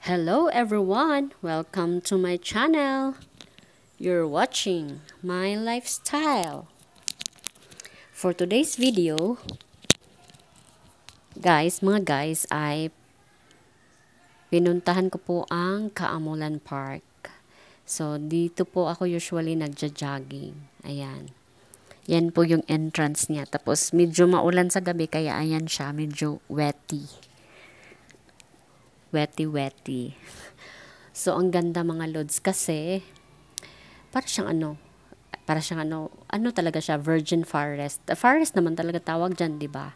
Hello everyone! Welcome to my channel. You're watching my lifestyle. For today's video, mga guys, ay pinuntahan ko po ang Kaamulan Park. So, dito po ako usually nagja-jogging. Ayan. Yan po yung entrance niya. Tapos, medyo maulan sa gabi, kaya ayan siya, medyo wetty. Wetty. So, ang ganda mga lods kasi, para siyang ano talaga siya, virgin forest. Forest naman talaga tawag dyan, di ba?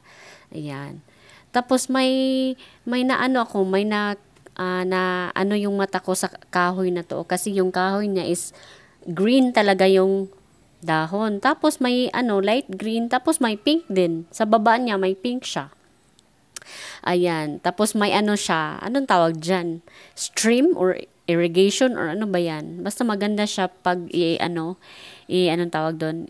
Ayan. Tapos, may na ano yung mata ko sa kahoy na to. Kasi yung kahoy niya is green talaga yung dahon. Tapos, may light green. Tapos, may pink din. Sa baba niya, may pink siya. Ayan. Tapos may siya. Anong tawag dyan? Stream or irrigation or ano ba yan? Basta maganda siya pag anong tawag doon?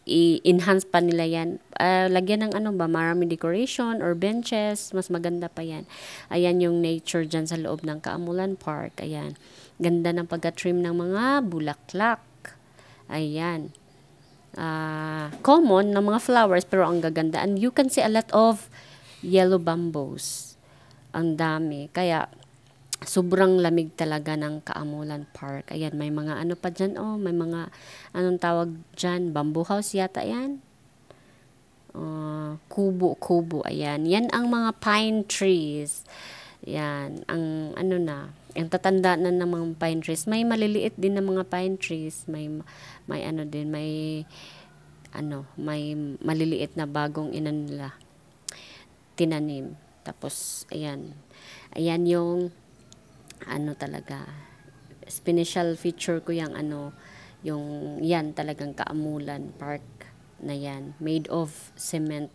I-enhance pa nila yan. Lagyan ng marami decoration or benches. Mas maganda pa yan. Ayan yung nature dyan sa loob ng Kaamulan Park. Ayan. Ganda ng pagka-trim ng mga bulaklak. Ayan. Common na mga flowers pero ang gaganda. And you can see a lot of yellow bamboos. Ang dami. Kaya, sobrang lamig talaga ng Kaamulan Park. Ayan, may mga pa dyan, may mga, anong tawag dyan, bamboo house yata yan. Kubo, ayan. Yan ang mga pine trees. Yan, ang ang tatanda na ng mga pine trees. May maliliit din na mga pine trees. May maliliit na bagong nila tinanim. Tapos, ayan. Ayan yung, talaga, special feature ko yung, yung, yan talagang Kaamulan Park na yan. Made of cement.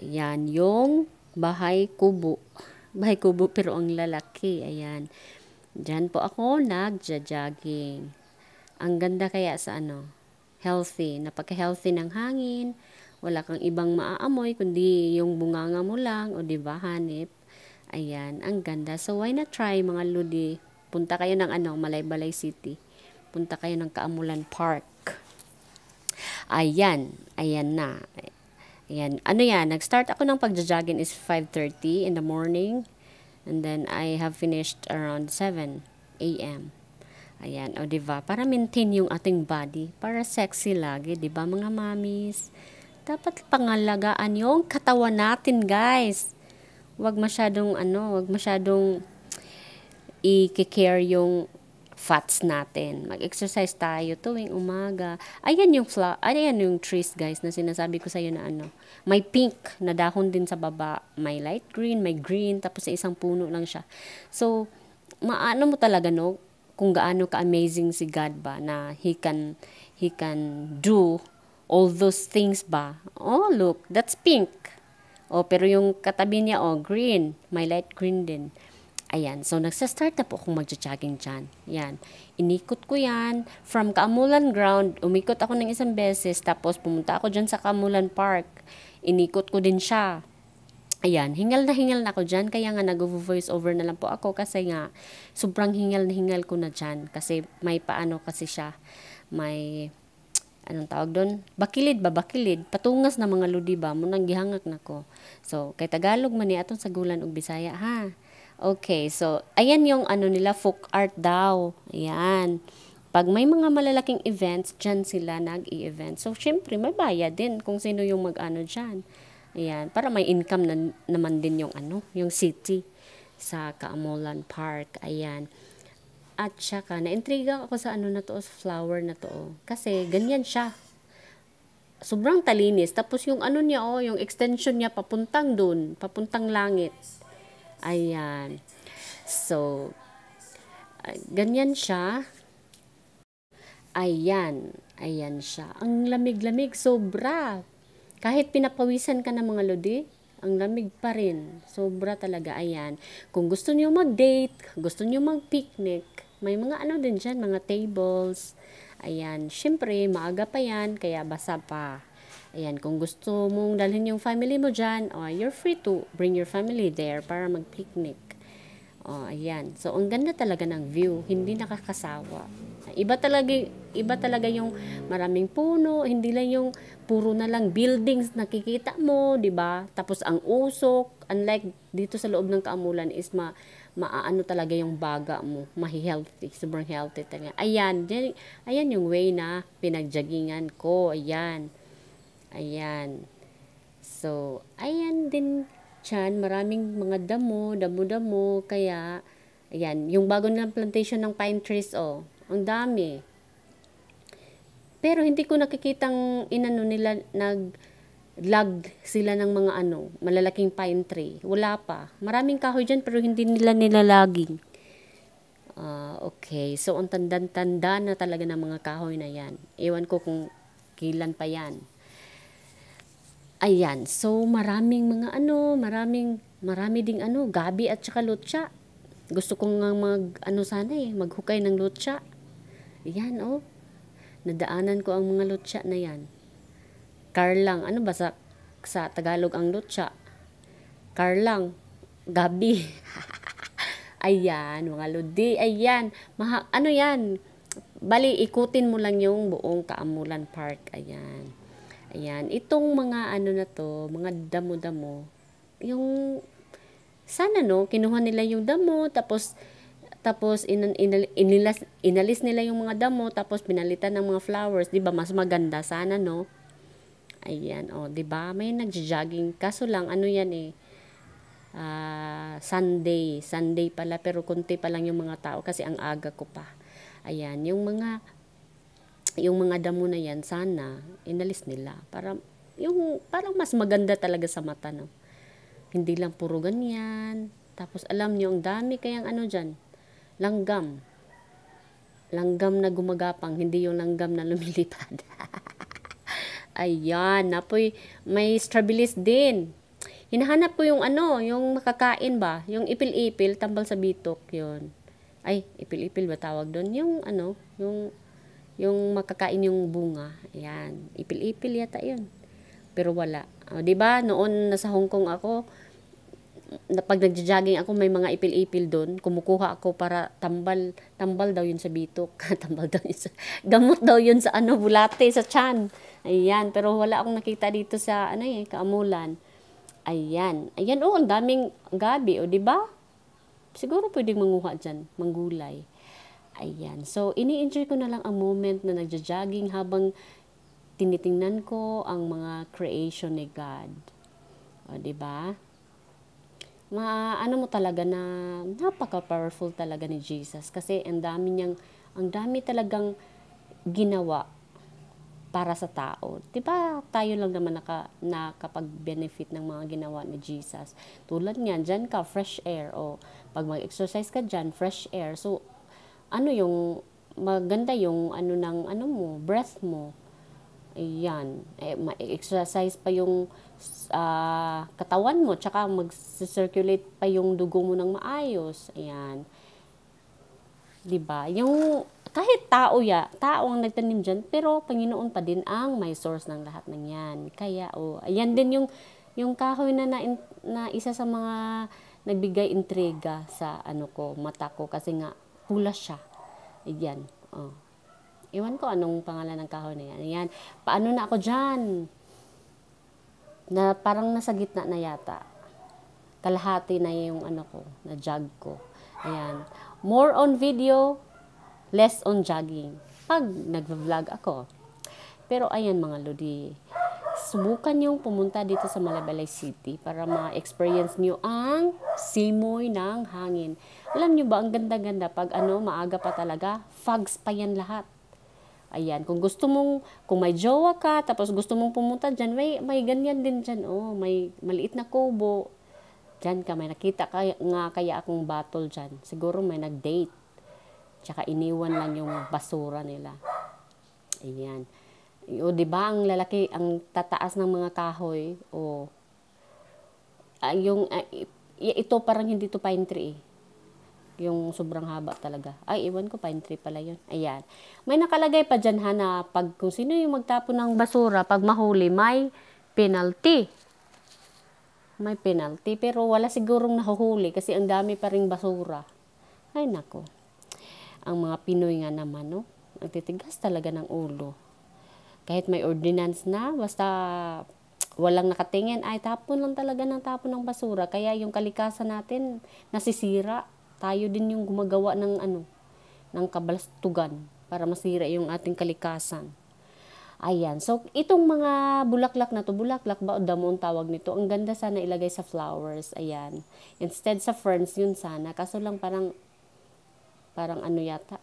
Ayan, yung bahay kubo. Bahay kubo pero ang lalaki. Ayan. Diyan po ako nagja-jogging. Ang ganda kaya sa healthy. Napaka-healthy ng hangin. Wala kang ibang maaamoy, kundi yung bunganga mo lang, o diba, hanip. Ayan, ang ganda. So, why not try, mga ludi? Punta kayo ng Malaybalay City. Punta kayo ng Kaamulan Park. Ayan na. Ayan, nag-start ako ng pagja-jogging is 5:30 in the morning. And then, I have finished around 7 a.m. Ayan, o diba, para maintain yung ating body. Para sexy lagi, diba, mga mamis? Dapat pangalagaan yung katawan natin, guys. Wag masyadong i-care yung fats natin. Mag-exercise tayo tuwing umaga. Ayan yung trees, guys, na sinasabi ko sa iyo na may pink na dahon din sa baba, may light green, may green, tapos sa isang puno lang siya. So, mo talaga kung gaano ka-amazing si God ba na he can do all those things ba? Oh, look, that's pink. Oh, pero yung katabi niya, green. May light green din. Ayan, so nagsa-start na po akong magja-jogging dyan. Yan, inikot ko yan. From Kaamulan Ground, umikot ako ng isang beses, tapos pumunta ako dyan sa Kaamulan Park. Inikot ko din siya. Ayan, hingal na ako dyan, kaya nga nag-voice over na lang po ako kasi nga, sobrang hingal ko na dyan. Kasi may kasi siya, may anong tawag doon? Bakilid. Patungas na mga ludi ba? Munang gihangak na ko. So, kay Tagalog man ni atong sagulan og Bisaya, ha? Okay, so, ayan yung nila, folk art daw. Ayan. Pag may mga malalaking events, dyan sila nag-i-event. So, syempre, may bayad din kung sino yung dyan. Ayan. Para may income naman din yung yung city sa Kaamulan Park. Ayan. At saka, na-intriga ako sa na to, flower na to. Kasi, ganyan siya. Sobrang talinis. Tapos yung niya, yung extension niya, papuntang dun. Papuntang langit. Ayan. So, ganyan siya. Ayan siya. Ang lamig-lamig, sobra. Kahit pinapawisan ka ng mga lodi, ang lamig pa rin. Sobra talaga. Ayan. Kung gusto niyo mag-date, gusto niyo mag-picnic, may mga din dyan, mga tables. Ayan, syempre, maaga pa yan, kaya basa pa. Ayan, kung gusto mong dalhin yung family mo dyan, you're free to bring your family there para mag-picnic. Oh, ayan. So, ang ganda talaga ng view. Hindi nakakasawa. Iba talaga yung maraming puno. Hindi lang yung puro na lang buildings nakikita mo, di ba? Tapos ang usok. Unlike dito sa loob ng Kaamulan is maaano talaga yung baga mo. Mahi-healthy. Sobrang healthy talaga. Ayan. Ayan yung way na pinagjagingan ko. Ayan. Ayan. So, ayan din dyan, maraming mga damo-damo, kaya, ayan, yung bago nilang plantation ng pine trees, oh, ang dami. Pero hindi ko nakikitang inano nila, nag-lag sila ng mga malalaking pine tree. Wala pa. Maraming kahoy dyan, pero hindi nila nilalaging. Okay, so ang tanda na talaga ng mga kahoy na yan. Ewan ko kung kailan pa yan. Ayan, so maraming mga marami ding gabi at saka lutsa. Gusto ko nga sana maghukay ng lutsa. Ayan, oh. Nadaanan ko ang mga lutsa na yan. Karlang, ano ba sa Tagalog ang lutsa? Karlang, gabi. Ayan, mga lodi, ayan. Ano yan? Bali, ikutin mo lang yung buong Kaamulan Park. Ayan. Ayan, itong mga na to, mga damo-damo, yung, sana kinuha nila yung damo, tapos inalis nila yung mga damo, tapos pinalitan ng mga flowers, di ba, mas maganda, sana, no? Ayan, di ba, may nagja-jogging, kaso lang, yan Sunday pala, pero konti pa lang yung mga tao, kasi ang aga ko pa. Ayan, yung mga damo na yan, sana, inalis nila. Parang mas maganda talaga sa mata, no? Hindi lang puro ganyan. Tapos, alam nyo, ang dami kayang dyan. Langgam. Langgam na gumagapang, hindi yung langgam na lumilipad. Ayan, napoy, may strabilis din. Hinahanap ko yung yung makakain ba? Yung ipil-ipil, tambal sa bitok, yun. Ay, ipil-ipil ba tawag doon? Yung makakain yung bunga. Ayan. Ipil-ipil yata yun. Pero wala. Di ba noon nasa Hong Kong ako, pag nagja-jogging ako, may mga ipil-ipil doon. Kumukuha ako para tambal daw yun sa bitok. Tambal daw yun sa, gamot daw yun sa bulate, sa tiyan. Ayan. Pero wala akong nakita dito sa, Kaamulan. Ayan. Ayan, ang daming gabi, di ba? Siguro pwedeng manguha dyan, manggulay. Ayan. So, ini-enjoy ko na lang ang moment na nagja-jogging habang tinitingnan ko ang mga creation ni God. O, diba? Mo talaga na napaka-powerful talaga ni Jesus kasi ang dami talagang ginawa para sa tao. Diba? Tayo lang naman nakapag-benefit ng mga ginawa ni Jesus. Tulad niyan, dyan ka, fresh air. O, pag mag-exercise ka dyan, fresh air. So, yung maganda yung mo, breath mo. Ayan. Ma-exercise pa yung katawan mo, tsaka mag-circulate pa yung dugo mo ng maayos. Ayan. 'Di ba? Yung kahit tao ang nagtanim diyan, pero Panginoon pa din ang may source ng lahat ng 'yan. Kaya ayan din yung kahoy na isa sa mga nagbigay intriga sa mata ko kasi nga pula siya. Ayan. Iwan ko anong pangalan ng kahoy na yan. Ayan. Paano na ako dyan? Na parang nasa gitna na yata. Kalahati na yung na jog ko. Ayan. More on video, less on jogging. Pag nag-vlog ako. Pero ayan mga lodi, subukan nyo pumunta dito sa Malabalay City para ma-experience nyo ang simoy ng hangin. Alam nyo ba, ang ganda-ganda pag maaga pa talaga, fogs pa yan lahat. Ayan, kung may jowa ka, tapos gusto mong pumunta dyan, may ganyan din dyan, may maliit na kubo. Dyan ka, may nakita kaya akong battle dyan. Siguro may nag-date. Tsaka iniwan lang yung basura nila. Ayan. Diba, ang lalaki, ang tataas ng mga kahoy, ito parang hindi to pine tree, yung sobrang haba talaga. Ay, iwan ko, pine tree pala yun. Ayan. May nakalagay pa dyan na kung sino yung magtapon ng basura, pag mahuli, may penalty. may penalty. Pero wala sigurong nahuhuli kasi ang dami pa ring basura. Ay nako. Ang mga Pinoy nga naman, no? Ang titigas talaga ng ulo. Kahit may ordinance na, basta walang nakatingin, ay tapon lang talaga ng tapon ng basura. Kaya yung kalikasan natin nasisira. Tayo din yung gumagawa ng ng kabalastugan para masira yung ating kalikasan. Ayan. So, itong mga bulaklak na to, bulaklak ba o damo ang tawag nito? Ang ganda sana ilagay sa flowers. Ayan. Instead sa ferns, yun sana. Kaso lang parang yata,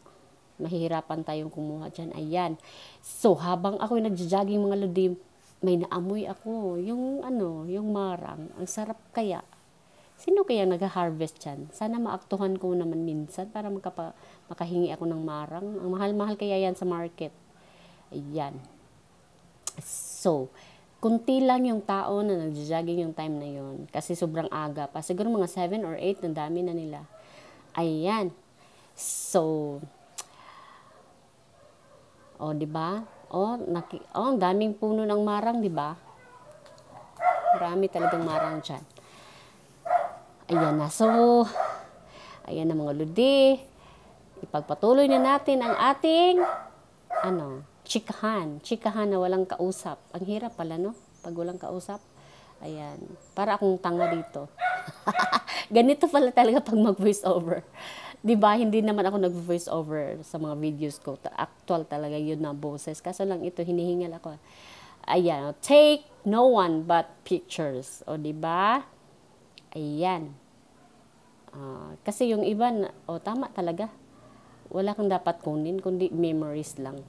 mahihirapan tayong kumuha dyan. Ayan. So, habang ako nagja-jogging mga lodi, may naamoy ako. Yung yung marang. Ang sarap kaya. Sino kaya nag-harvest dyan? Sana maaktuhan ko naman minsan para makahingi ako ng marang. Ang mahal-mahal kaya yan sa market. Ayan. So, kunti lang yung tao na nagja-jogging yung time na yon kasi sobrang aga pa. Siguro mga 7 or 8, ang dami na nila. Ayan. So, di ba? Ang daming puno ng marang, di ba? Marami talagang marang dyan. Ayan na. So, ayan na mga lodi. Ipagpatuloy na natin ang ating, chikahan. Chikahan na walang kausap. Ang hirap pala, no? Pag walang kausap. Ayan. Para akong tanga dito. Ganito pala talaga pag mag-voice over. Diba, hindi naman ako nag-voice over sa mga videos ko. Actual talaga yun na boses. Kaso lang ito, hinihingal ako. Ayan. Take no one but pictures. O, diba? Ayan. Kasi yung iba, tama talaga. Wala kang dapat kunin, kundi memories lang.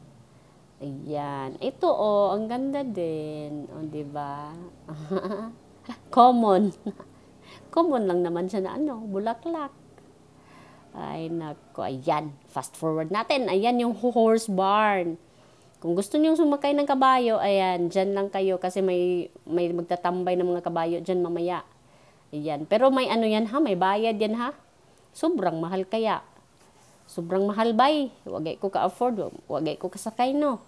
Ayan. Ito, ang ganda din. O, diba? Common. Common lang naman siya na bulaklak. Ay, nako. Ayan. Fast forward natin. Ayan yung horse barn. Kung gusto niyo sumakay ng kabayo, ayan, dyan lang kayo kasi may magtatambay ng mga kabayo dyan mamaya. Ayan. Pero may yan ha, may bayad yan ha. Sobrang mahal kaya. Sobrang mahal bay. Wagay ko ka-afford. Wagay ko kasakay, no?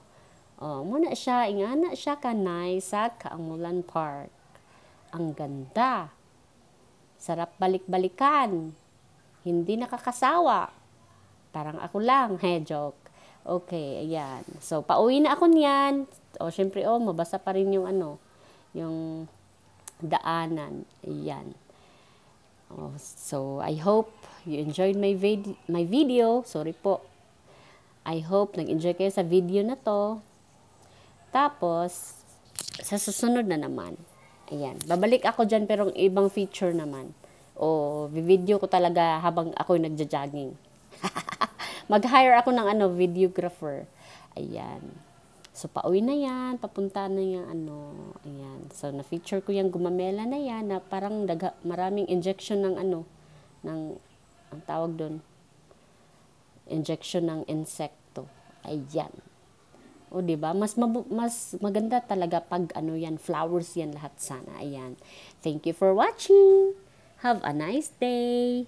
Muna siya, ingana siya kanay sa Kaamulan Park. Ang ganda. Sarap balik-balikan. Hindi nakakasawa. Parang ako lang. Joke. Okay, ayan. So, pauwi na ako niyan. Syempre, mabasa pa rin yung yung daanan. Ayan. So, I hope you enjoyed my video. Sorry po. I hope nag-enjoy kayo sa video na to. Tapos, sa susunod na naman. Ayan. Babalik ako dyan pero ibang feature naman. Video ko talaga habang ako nagja-jogging. Mag-hire ako ng videographer. Ayan. So, pauwi na yan. Papunta na yung Ayan. So, na-feature ko yung gumamela na yan na parang maraming injection ng ang tawag doon. Injection ng insekto. Ayan. Diba? Mas maganda talaga pag yan, flowers yan lahat sana. Ayan. Thank you for watching. Have a nice day.